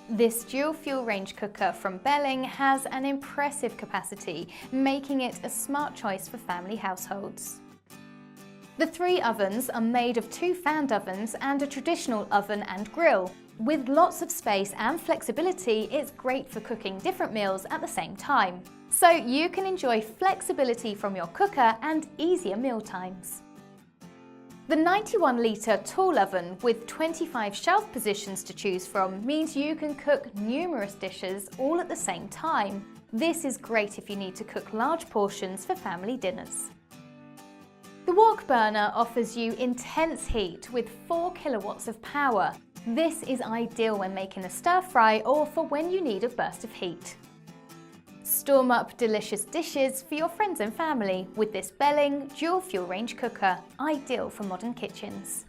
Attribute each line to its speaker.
Speaker 1: This dual fuel range cooker from Belling has an impressive capacity, making it a smart choice for family households. The 3 ovens are made of 2 fanned ovens and a traditional oven and grill. With lots of space and flexibility, it's great for cooking different meals at the same time. So you can enjoy flexibility from your cooker and easier meal times. The 91 litre tall oven with 25 shelf positions to choose from means you can cook numerous dishes all at the same time. This is great if you need to cook large portions for family dinners. The Wok Burner offers you intense heat with 4 kilowatts of power. This is ideal when making a stir fry or for when you need a burst of heat. Storm up delicious dishes for your friends and family with this Belling dual fuel range cooker, ideal for modern kitchens.